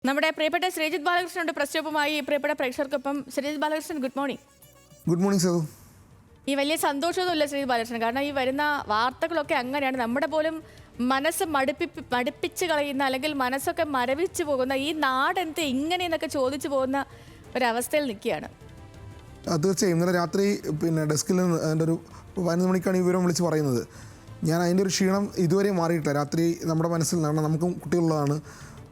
നമ്മുടെ പ്രിയപ്പെട്ട ശ്രീജിത്ത് ബാലകൃഷ്ണനുണ്ട് പ്രശ്നവുമായി പ്രിയപ്പെട്ട പ്രേക്ഷകർക്കൊപ്പം. Sreejith Balakrishnan, good morning. Good morning sir. ഈ വലിയ സന്തോഷമൊന്നുമില്ല ശ്രീജിത്ത് ബാലകൃഷ്ണൻ, കാരണം ഈ വരുന്ന വാർത്തകളൊക്കെ അങ്ങനെയാണ്. നമ്മുടെ പോലും മനസ്സ് മടുപ്പിച്ച് കളയുന്ന, അല്ലെങ്കിൽ മനസ്സൊക്കെ മരവിച്ചു പോകുന്ന, ഈ നാടെന്ത് ഇങ്ങനെയെന്നൊക്കെ ചോദിച്ചു പോകുന്ന ഒരവസ്ഥയിൽ നിൽക്കുകയാണ്. തീർച്ചയായും ഇന്നലെ രാത്രി ഡെസ്കിൽ നിന്ന് അതിൻ്റെ ഒരു 11 മണിക്കാണ് ഈ വിവരം വിളിച്ച് പറയുന്നത്. ഞാൻ അതിൻ്റെ ഒരു ക്ഷീണം ഇതുവരെ മാറിയിട്ടില്ല. രാത്രി നമ്മുടെ മനസ്സിൽ കാരണം നമുക്കും കുട്ടികളുള്ളതാണ്.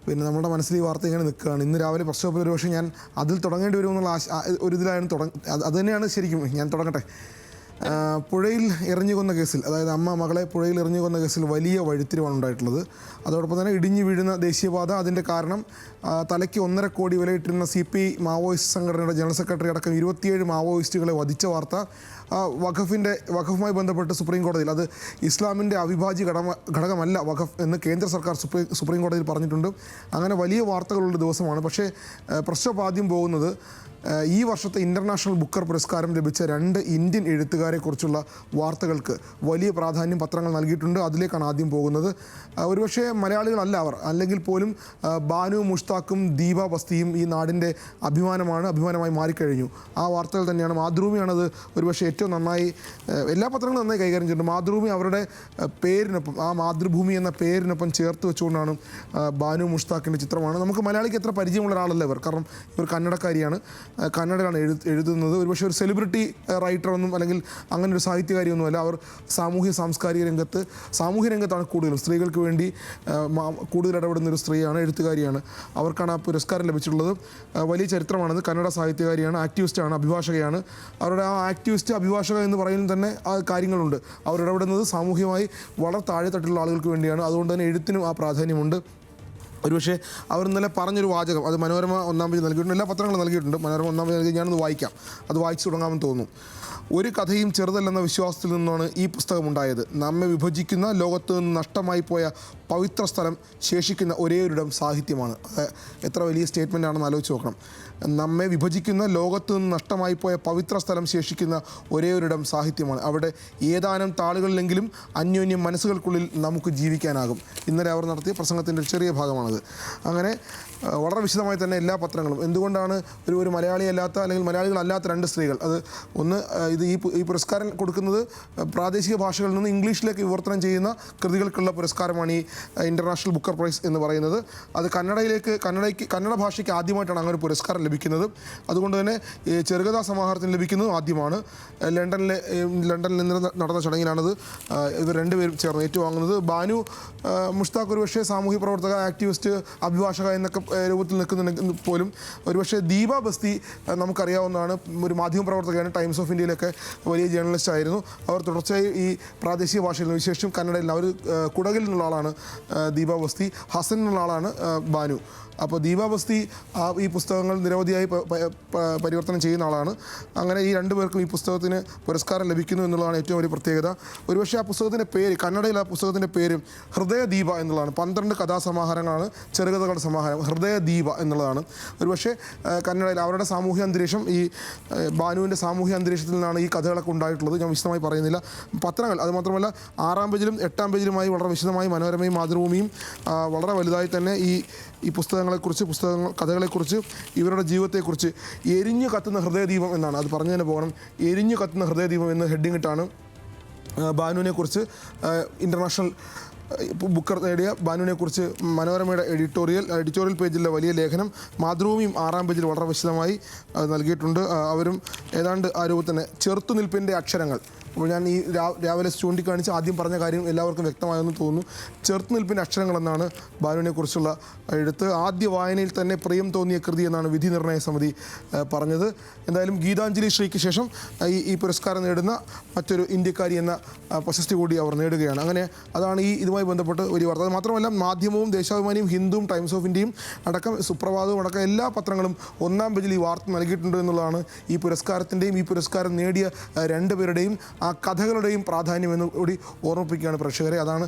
നമ്മുടെ മനസ്സിൽ ഈ വാർത്ത ഇങ്ങനെ നിൽക്കുകയാണ്. ഇന്ന് രാവിലെ പ്രശ്നത്തിൽ ഒരു പക്ഷേ ഞാൻ അതിൽ തുടങ്ങേണ്ടി വരുമെന്നുള്ള ഒരു ഇതിലായിരുന്നു അത് തന്നെയാണ് ശരിക്കും. ഞാൻ തുടങ്ങട്ടെ. പുഴയിൽ എറിഞ്ഞു കൊന്ന കേസിൽ, അതായത് അമ്മ മകളെ പുഴയിൽ എറിഞ്ഞു കൊന്ന കേസിൽ വലിയ വഴിത്തിരിവാണ് ഉണ്ടായിട്ടുള്ളത്. അതോടൊപ്പം തന്നെ ഇടിഞ്ഞു വീഴുന്ന ദേശീയപാത, അതിൻ്റെ കാരണം തലയ്ക്ക് 1.5 കോടി വിലയിട്ടിരുന്ന CPI മാവോയിസ്റ്റ് സംഘടനയുടെ ജനറൽ സെക്രട്ടറി അടക്കം 27 മാവോയിസ്റ്റുകളെ വധിച്ച വാർത്ത വഖഫുമായി ബന്ധപ്പെട്ട് സുപ്രീം കോടതിയിൽ, അത് ഇസ്ലാമിൻ്റെ അവിഭാജ്യ ഘടകമല്ല വഖഫ് എന്ന് കേന്ദ്ര സർക്കാർ സുപ്രീം കോടതിയിൽ പറഞ്ഞിട്ടുണ്ട്. അങ്ങനെ വലിയ വാർത്തകളുള്ള ദിവസമാണ്. പക്ഷേ പ്രശ്നം ആദ്യം പോകുന്നത് ഈ വർഷത്തെ ഇൻ്റർനാഷണൽ ബുക്കർ പുരസ്കാരം ലഭിച്ച 2 ഇന്ത്യൻ എഴുത്തുകാരെക്കുറിച്ചുള്ള വാർത്തകൾക്ക് വലിയ പ്രാധാന്യം പത്രങ്ങൾ നൽകിയിട്ടുണ്ട്. അതിലേക്കാണ് ആദ്യം പോകുന്നത്. ഒരുപക്ഷെ മലയാളികളല്ല അവർ, അല്ലെങ്കിൽ പോലും ബാനു മുഷ്താഖും ദീപ ബസ്തിയും ഈ നാടിൻ്റെ അഭിമാനമായി മാറിക്കഴിഞ്ഞു. ആ വാർത്തകൾ തന്നെയാണ്. മാതൃഭൂമിയാണത് ഒരുപക്ഷെ ഏറ്റവും നന്നായി, എല്ലാ പത്രങ്ങളും നന്നായി കൈകാര്യം ചെയ്തിട്ടുണ്ട്. മാതൃഭൂമി അവരുടെ പേരിനൊപ്പം, ആ മാതൃഭൂമി എന്ന പേരിനൊപ്പം ചേർത്ത് വെച്ചുകൊണ്ടാണ് ബാനു മുഷ്താഖിൻ്റെ ചിത്രമാണ്. നമുക്ക് മലയാളിക്ക് എത്ര പരിചയമുള്ള ഒരാളല്ല ഇവർ, കാരണം ഇവർ കന്നഡക്കാരിയാണ്, കന്നഡയിലാണ് എഴുതുന്നത്. ഒരുപക്ഷെ ഒരു സെലിബ്രിറ്റി റൈറ്ററൊന്നും അല്ലെങ്കിൽ അങ്ങനെ ഒരു സാഹിത്യകാരിയൊന്നുമല്ല. അവർ സാമൂഹ്യ രംഗത്താണ് കൂടുതലും. സ്ത്രീകൾക്ക് വേണ്ടി കൂടുതൽ ഇടപെടുന്ന ഒരു സ്ത്രീയാണ്, എഴുത്തുകാരിയാണ്. അവർക്കാണ് ആ പുരസ്കാരം ലഭിച്ചിട്ടുള്ളത്. വലിയ ചരിത്രമാണത്. കന്നഡ സാഹിത്യകാരിയാണ്, ആക്ടിവിസ്റ്റാണ്, അഭിഭാഷകയാണ്. അവരുടെ ആ ആക്ടിവിസ്റ്റ്, അഭിഭാഷക എന്ന് പറയുന്നത് തന്നെ ആ കാര്യങ്ങളുണ്ട്. അവർ ഇടപെടുന്നത് സാമൂഹികമായി വളരെ താഴെത്തട്ടിലുള്ള ആളുകൾക്ക് വേണ്ടിയാണ്. അതുകൊണ്ട് തന്നെ എഴുത്തിനും ആ പ്രാധാന്യമുണ്ട്. ഒരുപക്ഷെ അവർ ഇന്നലെ പറഞ്ഞൊരു വാചകം, അത് മനോരമ 1-ാം പേജ് നൽകിയിട്ടുണ്ട്, എല്ലാ പത്രങ്ങളും നൽകിയിട്ടുണ്ട്. മനോരമ 1-ാം പേജ് നൽകി. ഞാനൊന്ന് വായിക്കാം, അത് വായിച്ചു തുടങ്ങാമെന്ന് തോന്നുന്നു. ഒരു കഥയും ചെറുതല്ലെന്ന വിശ്വാസത്തിൽ നിന്നാണ് ഈ പുസ്തകം ഉണ്ടായത്. നമ്മെ വിഭജിക്കുന്ന, ലോകത്ത് നിന്ന് നഷ്ടമായി പോയ പവിത്ര സ്ഥലം ശേഷിക്കുന്ന ഒരേയൊരിടം സാഹിത്യമാണ്. എത്ര വലിയ സ്റ്റേറ്റ്മെൻ്റ് ആണെന്ന് ആലോചിച്ച് നോക്കണം. നമ്മെ വിഭജിക്കുന്ന, ലോകത്ത് നിന്ന് നഷ്ടമായി പോയ പവിത്ര സ്ഥലം ശേഷിക്കുന്ന ഒരേയൊരിടം സാഹിത്യമാണ്. അവിടെ ഏതാനും താളുകളിലെങ്കിലും അന്യോന്യം മനസ്സുകൾക്കുള്ളിൽ നമുക്ക് ജീവിക്കാനാകും. ഇന്നലെ അവർ നടത്തിയ പ്രസംഗത്തിൻ്റെ ഒരു ചെറിയ ഭാഗമാണത്. അങ്ങനെ വളരെ വിശദമായി തന്നെ എല്ലാ പത്രങ്ങളും, എന്തുകൊണ്ടാണ് ഒരു മലയാളിയല്ലാത്ത അല്ലെങ്കിൽ മലയാളികളല്ലാത്ത 2 സ്ത്രീകൾ, അത് ഒന്ന് ഇത് ഈ പുരസ്കാരം കൊടുക്കുന്നത് പ്രാദേശിക ഭാഷകളിൽ നിന്ന് ഇംഗ്ലീഷിലേക്ക് വിവർത്തനം ചെയ്യുന്ന കൃതികൾക്കുള്ള പുരസ്കാരമാണ് ഈ ഇൻ്റർനാഷണൽ ബുക്കർ പ്രൈസ് എന്ന് പറയുന്നത്. അത് കന്നഡ ഭാഷയ്ക്ക് ആദ്യമായിട്ടാണ് അങ്ങനെ ഒരു പുരസ്കാരം ലഭിക്കുന്നത്. അതുകൊണ്ട് തന്നെ ചെറുകഥാ സമാഹാരത്തിന് ലഭിക്കുന്നതും ആദ്യമാണ്. ലണ്ടനിൽ നിന്ന് നടന്ന ചടങ്ങിലാണത് ഇവർ 2 പേരും ചേർന്ന് ഏറ്റുവാങ്ങുന്നത്. ബാനു മുഷ്താഖ് ഒരുപക്ഷെ സാമൂഹ്യ പ്രവർത്തക, ആക്ടിവിസ്റ്റ്, അഭിഭാഷക എന്നൊക്കെ രൂപത്തിൽ നിൽക്കുന്നുണ്ടെങ്കിൽ പോലും ഒരുപക്ഷെ ദീപ ബസ്തി നമുക്കറിയാവുന്നതാണ്. ഒരു മാധ്യമ പ്രവർത്തകയാണ്, ടൈംസ് ഓഫ് ഇന്ത്യയിലൊക്കെ വലിയ ജേർണലിസ്റ്റ് ആയിരുന്നു. അവർ തുടർച്ചയായി ഈ പ്രാദേശിക ഭാഷയിൽ, വിശേഷം കന്നഡയിൽ, അവർ കുടകിൽ നിന്നുള്ള ആളാണ് ദീപ ബസ്തി, ഹസൻ എന്നുള്ള ആളാണ് ബാനു. അപ്പോൾ ദീപ ബസ്തി ഈ പുസ്തകങ്ങൾ നിരവധിയായി പരിവർത്തനം ചെയ്യുന്ന ആളാണ്. അങ്ങനെ ഈ 2 പേർക്കും ഈ പുസ്തകത്തിന് പുരസ്കാരം ലഭിക്കുന്നു എന്നുള്ളതാണ് ഏറ്റവും വലിയ പ്രത്യേകത. ഒരുപക്ഷെ ആ പുസ്തകത്തിൻ്റെ പേര്, കന്നഡയിൽ ആ പുസ്തകത്തിൻ്റെ പേര് ഹൃദയദീപ എന്നുള്ളതാണ്. 12 കഥാസമാഹാരങ്ങളാണ്, ചെറുകഥകളുടെ സമാഹാരം. ഹൃദയദീപ എന്നുള്ളതാണ്. ഒരുപക്ഷെ കന്നഡയിൽ അവരുടെ സാമൂഹ്യ അന്തരീക്ഷം, ഈ ബാനുവിൻ്റെ സാമൂഹ്യ അന്തരീക്ഷത്തിൽ നിന്നാണ് ഈ കഥകളൊക്കെ ഉണ്ടായിട്ടുള്ളത്. ഞാൻ വിശദമായി പറയുന്നില്ല. പത്രങ്ങൾ, അതുമാത്രമല്ല 6-ാം പേജിലും 8-ാം പേജിലുമായി വളരെ വിശദമായി മനോരമയും മാതൃഭൂമിയും വളരെ വലുതായി തന്നെ ഈ കഥകളെക്കുറിച്ച്, ഇവരുടെ ജീവിതത്തെക്കുറിച്ച്, എരിഞ്ഞു കത്തുന്ന ഹൃദയദീപം എന്നാണ് അത് പറഞ്ഞു തന്നെ പോകണം. എരിഞ്ഞു കത്തുന്ന ഹൃദയദീപം എന്ന് ഹെഡിങ് ഇട്ടാണ് ബാനുവിനെക്കുറിച്ച്, ഇൻ്റർനാഷണൽ ബുക്കർ നേടിയ ബാനുവിനെക്കുറിച്ച് മനോരമയുടെ എഡിറ്റോറിയൽ പേജിലെ വലിയ ലേഖനം. മാതൃഭൂമിയും 6-ാം പേജിൽ വളരെ വിശദമായി നൽകിയിട്ടുണ്ട്. അവരും ഏതാണ്ട് ആ രൂപത്തിൽ തന്നെ ചെറുത്തുനിൽപ്പിൻ്റെ അക്ഷരങ്ങൾ. അപ്പോൾ ഞാൻ ഈ രാവിലെ ചൂണ്ടിക്കാണിച്ച് ആദ്യം പറഞ്ഞ കാര്യം എല്ലാവർക്കും വ്യക്തമായെന്ന് തോന്നുന്നു. ചെറുത്തുനിൽപ്പിൻ്റെ അക്ഷരങ്ങളെന്നാണ് ബാനുവിനെക്കുറിച്ചുള്ള എഴുത്ത്. ആദ്യ വായനയിൽ തന്നെ പ്രിയം തോന്നിയ കൃതി എന്നാണ് വിധി നിർണയ സമിതി പറഞ്ഞത്. എന്തായാലും ഗീതാഞ്ജലി ശ്രീക്ക് ശേഷം ഈ പുരസ്കാരം നേടുന്ന മറ്റൊരു ഇന്ത്യക്കാരി എന്ന പ്രശസ്തി കൂടി അവർ നേടുകയാണ്. അങ്ങനെ അതാണ് ഇതുമായി ബന്ധപ്പെട്ട് വലിയ വാർത്ത. അത് മാത്രമല്ല മാധ്യമവും, ദേശാഭിമാനിയും, ഹിന്ദുവും, ടൈംസ് ഓഫ് ഇന്ത്യയും അടക്കം, സുപ്രഭാതവും അടക്കം എല്ലാ പത്രങ്ങളും 1-ാം പേജിൽ ഈ വാർത്ത നൽകിയിട്ടുണ്ട് എന്നുള്ളതാണ് ഈ പുരസ്കാരത്തിൻ്റെയും ഈ പുരസ്കാരം നേടിയ 2 പേരുടെയും ആ ആ കഥകളുടെയും പ്രാധാന്യം എന്ന് കൂടി ഓർമ്മിപ്പിക്കുകയാണ് പ്രേക്ഷകരെ.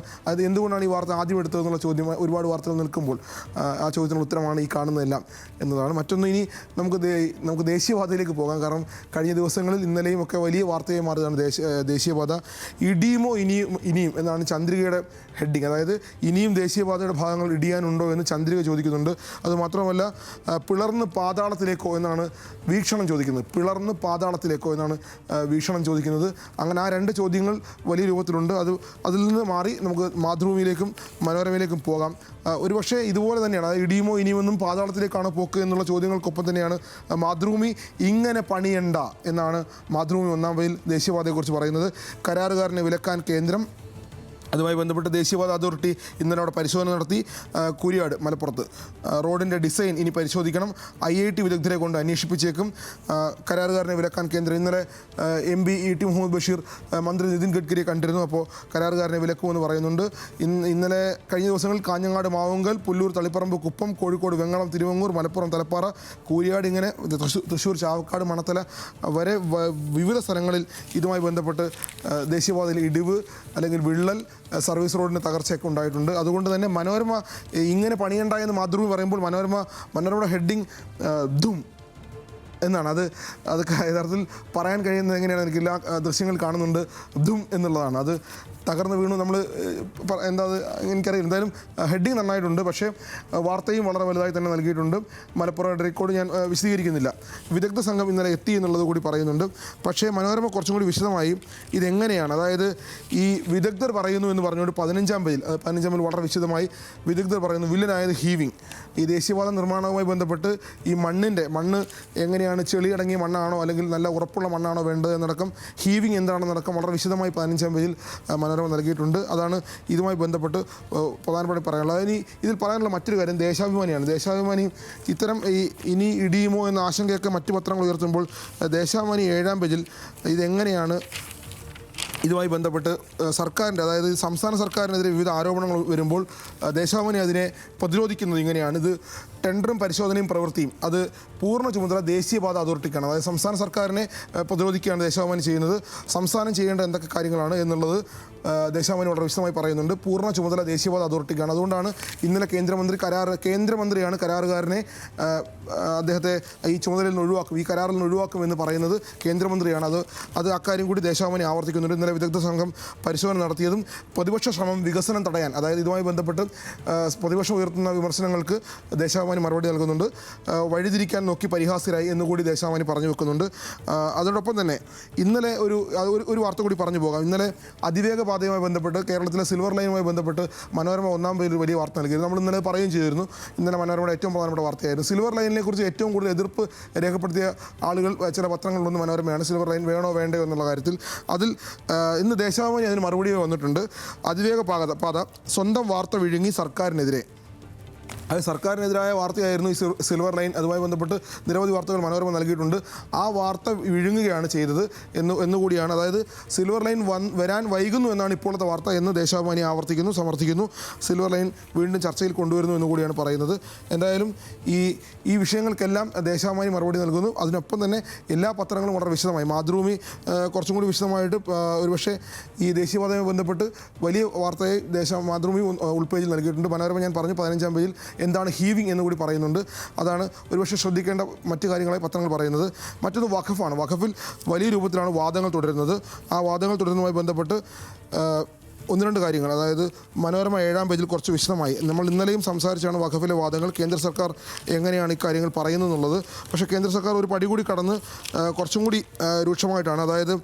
അത് എന്തുകൊണ്ടാണ് ഈ വാർത്ത ആദ്യം എടുത്തതെന്നുള്ള ചോദ്യം ഒരുപാട് വാർത്തകൾ നിൽക്കുമ്പോൾ ആ ചോദ്യത്തിനുള്ള ഉത്തരമാണ് ഈ കാണുന്നതെല്ലാം എന്നതാണ്. മറ്റൊന്ന്, ഇനി നമുക്ക് ദേശീയപാതയിലേക്ക് പോകാം. കാരണം കഴിഞ്ഞ ദിവസങ്ങളിൽ ഇന്നലെയും ഒക്കെ വലിയ വാർത്തയായി മാറിയതാണ് ദേശീയപാത. ഇടിയുമോ ഇനിയും എന്നാണ് ചന്ദ്രികയുടെ ഹെഡിങ്. അതായത് ഇനിയും ദേശീയപാതയുടെ ഭാഗങ്ങൾ ഇടിയാനുണ്ടോ എന്ന് ചന്ദ്രിക ചോദിക്കുന്നുണ്ട്. അതുമാത്രമല്ല, പിളർന്ന് പാതാളത്തിലേക്കോ എന്നാണ് വീക്ഷണം ചോദിക്കുന്നത്. പിളർന്ന് പാതാളത്തിലേക്കോ എന്നാണ് വീക്ഷണം ചോദിക്കുന്നത്. അങ്ങനെ ആ രണ്ട് ചോദ്യങ്ങൾ വലിയ രൂപത്തിലുണ്ട്. അതിൽ നിന്ന് മാറി നമുക്ക് മാതൃഭൂമിയിലേക്കും മനോരമയിലേക്കും പോകാം. ഒരുപക്ഷെ ഇതുപോലെ തന്നെയാണ്, അതായത് ഇടിയുമോ ഇനിയുമെന്നും പാതാളത്തിലേക്കാണ് പോക്ക് എന്നുള്ള ചോദ്യങ്ങൾക്കൊപ്പം തന്നെയാണ് മാതൃഭൂമി ഇങ്ങനെ പണിയണ്ട എന്നാണ് മാതൃഭൂമി ഒന്നാം പേജിൽ ദേശീയപാതയെക്കുറിച്ച് പറയുന്നത്. കരാറുകാരനെ വിലക്കാൻ കേന്ദ്രം. അതുമായി ബന്ധപ്പെട്ട് ദേശീയപാത അതോറിറ്റി ഇന്നലെ അവിടെ പരിശോധന നടത്തി. കുരിയാട് മലപ്പുറത്ത് റോഡിൻ്റെ ഡിസൈൻ ഇനി പരിശോധിക്കണം. IIT വിദഗ്ധരെ കൊണ്ട് അന്വേഷിപ്പിച്ചേക്കും. കരാറുകാരനെ വിലക്കാൻ കേന്ദ്രം. ഇന്നലെ MP ET മുഹമ്മദ് ബഷീർ മന്ത്രി നിതിൻ ഗഡ്കരിയെ കണ്ടിരുന്നു. അപ്പോൾ കരാറുകാരനെ വിലക്കുമെന്ന് പറയുന്നുണ്ട്. ഇന്നലെ കഴിഞ്ഞ ദിവസങ്ങളിൽ കാഞ്ഞങ്ങാട്, മാവുങ്കൽ, പുല്ലൂർ, തളിപ്പറമ്പ്, കുപ്പം, കോഴിക്കോട്, വെങ്ങളം, തിരുവങ്ങൂർ, മലപ്പുറം, തലപ്പാറ, കൂരിയാട്, ഇങ്ങനെ തൃശ്ശൂർ, ചാവക്കാട്, മണത്തല വരെ വിവിധ സ്ഥലങ്ങളിൽ ഇതുമായി ബന്ധപ്പെട്ട് ദേശീയപാതയിൽ ഇടിവ് അല്ലെങ്കിൽ വിള്ളൽ, സർവീസ് റോഡിന് തകർച്ചയൊക്കെ ഉണ്ടായിട്ടുണ്ട്. അതുകൊണ്ട് തന്നെ മനോരമ ഇങ്ങനെ പണിയണ്ട എന്ന് മാതൃഭൂമി പറയുമ്പോൾ മനോരമയുടെ ഹെഡിങ് ധും എന്നാണ്. അത് യഥാർത്ഥത്തിൽ പറയാൻ കഴിയുന്നത് എങ്ങനെയാണ് എനിക്ക് എല്ലാ ദൃശ്യങ്ങൾ കാണുന്നുണ്ട്. ധും എന്നുള്ളതാണ്. അത് തകർന്ന് വീണു. നമ്മൾ എനിക്കറിയില്ല. എന്തായാലും ഹെഡിങ് നന്നായിട്ടുണ്ട്. പക്ഷേ വാർത്തയും വളരെ വലുതായി തന്നെ നൽകിയിട്ടുണ്ട്. മലപ്പുറം റെക്കോർഡ് ഞാൻ വിശദീകരിക്കുന്നില്ല. വിദഗ്ധ സംഘം ഇന്നലെ എത്തി എന്നുള്ളത് കൂടി പറയുന്നുണ്ട്. പക്ഷേ മനോരമ കുറച്ചും കൂടി വിശദമായി ഇതെങ്ങനെയാണ്, അതായത് ഈ വിദഗ്ധർ പറയുന്നു എന്ന് പറഞ്ഞുകൊണ്ട് 15-ാം പേജിൽ വളരെ വിശദമായി വിദഗ്ധർ പറയുന്നു വില്ലനായത് ഹീവിങ്. ഈ ദേശീയപാത നിർമ്മാണവുമായി ബന്ധപ്പെട്ട് ഈ മണ്ണ് എങ്ങനെയാണ്, ചെളിയടങ്ങിയ മണ്ണാണോ അല്ലെങ്കിൽ നല്ല ഉറപ്പുള്ള മണ്ണാണോ വേണ്ടത് എന്നടക്കം, ഹീവിങ് എന്താണെന്നടക്കം വളരെ വിശദമായി 15-ാം പേജിൽ മനോരമ നൽകിയിട്ടുണ്ട്. അതാണ് ഇതുമായി ബന്ധപ്പെട്ട് പ്രധാനപ്പെട്ട പറയാനുള്ളത്. ഇനി ഇതിൽ പറയാനുള്ള മറ്റൊരു കാര്യം ദേശാഭിമാനിയാണ്. ദേശാഭിമാനി ഇത്തരം ഇനി ഇടിയുമോ എന്ന ആശങ്കയൊക്കെ മറ്റു പത്രങ്ങൾ ഉയർത്തുമ്പോൾ ദേശാഭിമാനി 7-ാം പേജിൽ ഇതെങ്ങനെയാണ് ഇതുമായി ബന്ധപ്പെട്ട് സർക്കാരിൻ്റെ, അതായത് സംസ്ഥാന സർക്കാരിനെതിരെ വിവിധ ആരോപണങ്ങൾ വരുമ്പോൾ ദേശാഭിമാനി അതിനെ പ്രതിരോധിക്കുന്നത് ഇങ്ങനെയാണ്. ഇത് ടെൻഡറും പരിശോധനയും പ്രവൃത്തിയും അത് പൂർണ്ണ ചുമതല ദേശീയപാത അതോറിറ്റിക്കാണ്. അതായത് സംസ്ഥാന സർക്കാരിനെ പ്രതിരോധിക്കുകയാണ് ദേശാഭിമാനി ചെയ്യുന്നത്. സംസ്ഥാനം ചെയ്യേണ്ട എന്തൊക്കെ കാര്യങ്ങളാണ് എന്നുള്ളത് ദേശാഭിമാനി വളരെ വിശദമായി പറയുന്നുണ്ട്. പൂർണ്ണ ചുമതല ദേശീയപാത അതോറിറ്റിക്കാണ്. അതുകൊണ്ടാണ് ഇന്നലെ കേന്ദ്രമന്ത്രിയാണ് കരാറുകാരനെ അദ്ദേഹത്തെ ഈ ചുമതലയിൽ നിന്ന് ഒഴിവാക്കും, ഈ കരാറിൽ നിന്ന് ഒഴിവാക്കുമെന്ന് പറയുന്നത് കേന്ദ്രമന്ത്രിയാണ്. അത് അക്കാര്യം കൂടി ദേശാഭിമാനി ആവർത്തിക്കുന്നുണ്ട്. ഇന്നലെ വിദഗ്ധ സംഘം പരിശോധന നടത്തിയതും പ്രതിപക്ഷ ശ്രമം വികസനം തടയാൻ, അതായത് ഇതുമായി ബന്ധപ്പെട്ട് പ്രതിപക്ഷം ഉയർത്തുന്ന വിമർശനങ്ങൾക്ക് ദേശാഭിമാനി മറുപടി നൽകുന്നുണ്ട്. വഴിതിരിക്കാൻ നോക്കി പരിഹാസ്യരായി എന്നുകൂടി ദേശാഭിമാനി പറഞ്ഞു വെക്കുന്നുണ്ട്. അതോടൊപ്പം തന്നെ ഇന്നലെ ഒരു വാർത്ത കൂടി പറഞ്ഞു പോകാം. ഇന്നലെ അതിവേഗ പാതയുമായി ബന്ധപ്പെട്ട് കേരളത്തിലെ സിൽവർ ലൈനുമായി ബന്ധപ്പെട്ട് മനോരമ 1-ാം പേജിൽ വലിയ വാർത്ത നൽകിയിരുന്നു. നമ്മൾ ഇന്നലെ പറയുകയും ചെയ്തിരുന്നു. ഇന്നലെ മനോരമയുടെ ഏറ്റവും പ്രധാനപ്പെട്ട വാർത്തയായിരുന്നു. സിൽവർ ലൈനിനെ കുറിച്ച് ഏറ്റവും കൂടുതൽ എതിർപ്പ് രേഖപ്പെടുത്തിയ ആളുകൾ ചില പത്രങ്ങളിലൊന്ന് മനോരമയാണ്. സിൽവർ ലൈൻ വേണോ വേണ്ടയോ എന്നുള്ള കാര്യത്തിൽ ഇന്ന് ദേശാഭിമാനി അതിന് മറുപടി വന്നിട്ടുണ്ട്. അതിവേഗ പാത സ്വന്തം വാർത്ത വിഴുങ്ങി സർക്കാരിനെതിരെ. അത് സർക്കാരിനെതിരായ വാർത്തയായിരുന്നു ഈ സിൽവർ ലൈൻ. അതുമായി ബന്ധപ്പെട്ട് നിരവധി വാർത്തകൾ മനോരമ നൽകിയിട്ടുണ്ട്. ആ വാർത്ത വിഴുങ്ങുകയാണ് ചെയ്തത് എന്നുകൂടിയാണ്. അതായത് സിൽവർ ലൈൻ വരാൻ വൈകുന്നു എന്നാണ് ഇപ്പോഴത്തെ വാർത്ത എന്ന് ദേശാഭിമാനി സമർത്ഥിക്കുന്നു. സിൽവർ ലൈൻ വീണ്ടും ചർച്ചയിൽ കൊണ്ടുവരുന്നു എന്നുകൂടിയാണ് പറയുന്നത്. എന്തായാലും ഈ വിഷയങ്ങൾക്കെല്ലാം ദേശാഭിമാനി മറുപടി നൽകുന്നു. അതിനൊപ്പം തന്നെ എല്ലാ പത്രങ്ങളും വളരെ വിശദമായി, മാതൃഭൂമി കുറച്ചും കൂടി വിശദമായിട്ട് ഒരുപക്ഷെ ഈ ദേശീയപാതയുമായി ബന്ധപ്പെട്ട് വലിയ വാർത്തയെ മാതൃഭൂമി ഉൾപേജിൽ നൽകിയിട്ടുണ്ട്. മനോരമ ഞാൻ പറഞ്ഞു 15-ാം പേജിൽ എന്താണ് ഹീവിങ് എന്നുകൂടി പറയുന്നുണ്ട്. അതാണ് ഒരുപക്ഷെ ശ്രദ്ധിക്കേണ്ട മറ്റു കാര്യങ്ങളായി പത്രങ്ങൾ പറയുന്നത്. മറ്റൊന്ന് വഖഫാണ്. വഖഫിൽ വലിയ രൂപത്തിലാണ് വാദങ്ങൾ തുടരുന്നത്. ആ വാദങ്ങൾ തുടരുന്നതുമായി ബന്ധപ്പെട്ട് 1-2 കാര്യങ്ങൾ, അതായത് മനോരമ 7-ാം പേജിൽ കുറച്ച് വിശദമായി നമ്മൾ ഇന്നലെയും സംസാരിച്ചാണ് വഖഫിലെ വാദങ്ങൾ, കേന്ദ്ര സർക്കാർ എങ്ങനെയാണ് ഇക്കാര്യങ്ങൾ പറയുന്നത് എന്നുള്ളത്. പക്ഷേ കേന്ദ്ര സർക്കാർ ഒരു പടി കൂടി കടന്ന് കുറച്ചും കൂടി രൂക്ഷമായിട്ടാണ്, അതായത്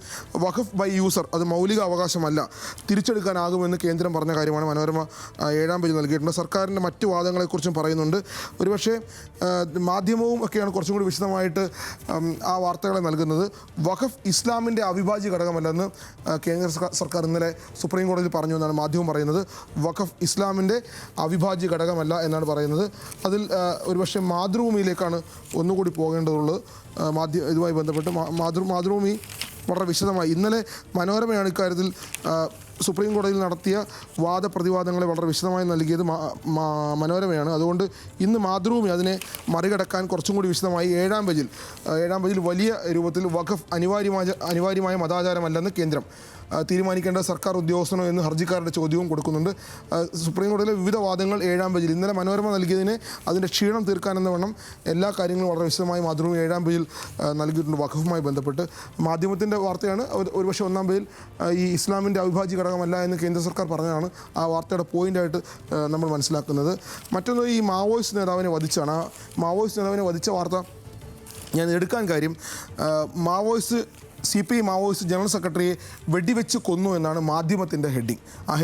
വഖഫ് ബൈ യൂസർ അത് മൗലിക അവകാശമല്ല, തിരിച്ചെടുക്കാനാകുമെന്ന് കേന്ദ്രം പറഞ്ഞ കാര്യമാണ് മനോരമ 7-ാം പേജിൽ നൽകിയിട്ടുണ്ട്. സർക്കാരിൻ്റെ മറ്റ് വാദങ്ങളെക്കുറിച്ചും പറയുന്നുണ്ട്. ഒരുപക്ഷെ മാധ്യമവും ഒക്കെയാണ് കുറച്ചും കൂടി വിശദമായിട്ട് ആ വാർത്തകളെ നൽകുന്നത്. വഖഫ് ഇസ്ലാമിൻ്റെ അവിഭാജ്യ ഘടകമല്ലെന്ന് കേന്ദ്ര സർക്കാർ ഇന്നലെ സുപ്രീം കോടതിയിൽ പറഞ്ഞു എന്നാണ് മാധ്യമം പറയുന്നത്. വഖഫ് ഇസ്ലാമിൻ്റെ അവിഭാജ്യ ഘടകമല്ല എന്നാണ് പറയുന്നത്. അതിൽ ഒരുപക്ഷെ മാതൃഭൂമിയിലേക്കാണ് ഒന്നുകൂടി പോകേണ്ടതുള്ളത്. ഇതുമായി ബന്ധപ്പെട്ട് മാതൃഭൂമി വളരെ വിശദമായി ഇന്നലെ മനോരമയാണ് ഇക്കാര്യത്തിൽ സുപ്രീം കോടതിയിൽ നടത്തിയ വാദപ്രതിവാദങ്ങളെ വളരെ വിശദമായി നൽകിയത് മനോരമയാണ്. അതുകൊണ്ട് ഇന്ന് മാതൃഭൂമി അതിനെ മറികടക്കാൻ കുറച്ചും കൂടി വിശദമായി 7-ാം പേജിൽ വലിയ രൂപത്തിൽ വഖഫ് അനിവാര്യമായ മതാചാരമല്ലെന്ന് കേന്ദ്രം തീരുമാനിക്കേണ്ട സർക്കാർ ഉദ്യോഗസ്ഥനോ എന്ന് ഹർജിക്കാരുടെ ചോദ്യവും കൊടുക്കുന്നുണ്ട്. സുപ്രീം കോടതിയിലെ വിവിധ വാദങ്ങൾ 7-ാം പേജിൽ ഇന്നലെ മനോരമ നൽകിയതിന് അതിൻ്റെ ക്ഷീണം തീർക്കാനെന്ന വണ്ണം എല്ലാ കാര്യങ്ങളും വളരെ വിശദമായി മാതൃഭൂമി 7-ാം പേജിൽ നൽകിയിട്ടുണ്ട്. വഖഫുമായി ബന്ധപ്പെട്ട് മാധ്യമത്തിൻ്റെ വാർത്തയാണ്. ഒരുപക്ഷെ 1-ാം പേജിൽ ഈ ഇസ്ലാമിൻ്റെ അവിഭാജ്യ ഘടകമല്ല എന്ന് കേന്ദ്ര സർക്കാർ പറഞ്ഞതാണ് ആ വാർത്തയുടെ പോയിൻ്റായിട്ട് നമ്മൾ മനസ്സിലാക്കുന്നത്. മറ്റൊന്ന് ഈ മാവോയിസ്റ്റ് നേതാവിനെ വധിച്ചാണ്. ആ മാവോയിസ്റ്റ് നേതാവിനെ വധിച്ച വാർത്ത ഞാൻ എടുക്കാൻ കാര്യം മാവോയിസ്റ്റ് CPI മാവോയിസ്റ്റ് ജനറൽ സെക്രട്ടറിയെ വെടിവെച്ച് കൊന്നു എന്നാണ് മാധ്യമത്തിൻ്റെ ഹെഡിങ്. ആ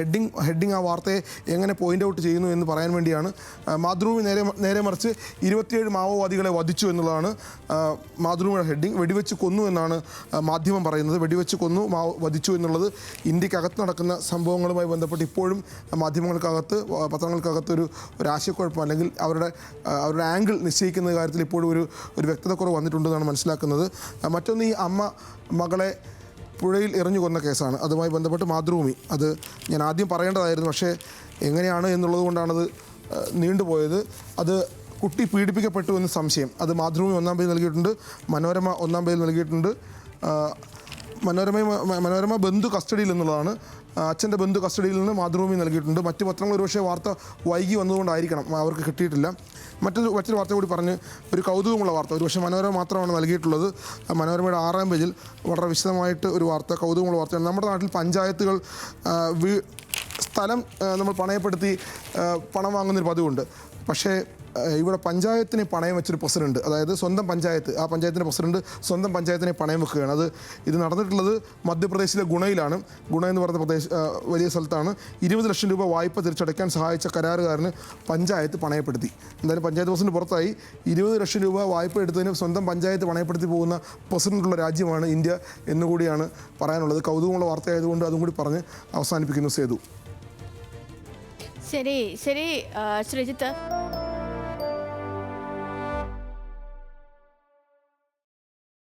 ഹെഡിങ് ആ വാർത്തയെ എങ്ങനെ പോയിൻ്റ് ഔട്ട് ചെയ്യുന്നു എന്ന് പറയാൻ വേണ്ടിയാണ്. മാതൃഭൂമി നേരെ മറിച്ച് 27 മാവോവാദികളെ വധിച്ചു എന്നുള്ളതാണ് മാതൃഭൂമിയുടെ ഹെഡിങ്. വെടിവെച്ച് കൊന്നു എന്നാണ് മാധ്യമം പറയുന്നത്. വെടിവെച്ച് കൊന്നു വധിച്ചു എന്നുള്ളത് ഇന്ത്യക്കകത്ത് നടക്കുന്ന സംഭവങ്ങളുമായി ബന്ധപ്പെട്ട് ഇപ്പോഴും മാധ്യമങ്ങൾക്കകത്ത് പത്രങ്ങൾക്കകത്ത് ഒരു ആശയക്കുഴപ്പം അല്ലെങ്കിൽ അവരുടെ ആംഗിൾ നിശ്ചയിക്കുന്ന കാര്യത്തിൽ ഇപ്പോഴും ഒരു വ്യക്തതക്കുറവ് വന്നിട്ടുണ്ടെന്നാണ് മനസ്സിലാക്കുന്നത്. മറ്റൊന്ന് ഈ അമ്മ മകളെ പുഴയിൽ എറിഞ്ഞു കൊന്ന കേസാണ്. അതുമായി ബന്ധപ്പെട്ട് മാതൃഭൂമി അത് ഞാൻ ആദ്യം പറയേണ്ടതായിരുന്നു, പക്ഷേ എങ്ങനെയാണ് എന്നുള്ളത് കൊണ്ടാണത് നീണ്ടുപോയത്. അത് കുട്ടി പീഡിപ്പിക്കപ്പെട്ടു എന്ന് സംശയം. അത് മാതൃഭൂമി 1-ാം പേജ് നൽകിയിട്ടുണ്ട്, മനോരമ 1-ാം പേജ് നൽകിയിട്ടുണ്ട്. മനോരമ ബന്ധു കസ്റ്റഡിയിൽ എന്നുള്ളതാണ്. അച്ഛൻ്റെ ബന്ധു കസ്റ്റഡിയിൽ നിന്ന് മാതൃഭൂമി നൽകിയിട്ടുണ്ട്. മറ്റ് പത്രങ്ങൾ ഒരുപക്ഷെ വാർത്ത വൈകി വന്നതുകൊണ്ടായിരിക്കണം അവർക്ക് കിട്ടിയിട്ടില്ല. മറ്റൊരു വാർത്ത കൂടി പറഞ്ഞ് ഒരു കൗതുകമുള്ള വാർത്ത, ഒരുപക്ഷെ മനോരമ മാത്രമാണ് നൽകിയിട്ടുള്ളത്. മനോരമയുടെ 6-ാം പേജിൽ വളരെ വിശദമായിട്ട് ഒരു വാർത്ത, കൗതുകമുള്ള വാർത്തയാണ്. നമ്മുടെ നാട്ടിൽ പഞ്ചായത്തുകൾ സ്ഥലം നമ്മൾ പണയപ്പെടുത്തി പണം വാങ്ങുന്നൊരു പതിവുണ്ട്. പക്ഷേ ഇവിടെ പഞ്ചായത്തിനെ പണയം വെച്ചൊരു പ്രസിഡന്റ്, അതായത് സ്വന്തം പഞ്ചായത്ത്, ആ പഞ്ചായത്തിൻ്റെ പ്രസിഡന്റ് സ്വന്തം പഞ്ചായത്തിനെ പണയം വെക്കുകയാണ്. ഇത് നടന്നിട്ടുള്ളത് മധ്യപ്രദേശിലെ ഗുണയിലാണ്. ഗുണ എന്ന് പറയുന്ന വലിയ സ്ഥലത്താണ്. 20 ലക്ഷം രൂപ വായ്പ തിരിച്ചടയ്ക്കാൻ സഹായിച്ച കരാറുകാരന് പഞ്ചായത്ത് പണയപ്പെടുത്തി. എന്തായാലും പഞ്ചായത്ത് പ്രസിഡന്റ് പുറത്തായി. 20 ലക്ഷം രൂപ വായ്പ എടുത്തതിന് സ്വന്തം പഞ്ചായത്ത് പണയപ്പെടുത്തി പോകുന്ന പ്രസിഡന്റുള്ള രാജ്യമാണ് ഇന്ത്യ എന്നുകൂടിയാണ് പറയാനുള്ളത്. കൗതുകമുള്ള വാർത്തയായതുകൊണ്ട് അതും കൂടി പറഞ്ഞ് അവസാനിപ്പിക്കുന്നു. സേതു. ശരി ശ്രീജിത്ത്.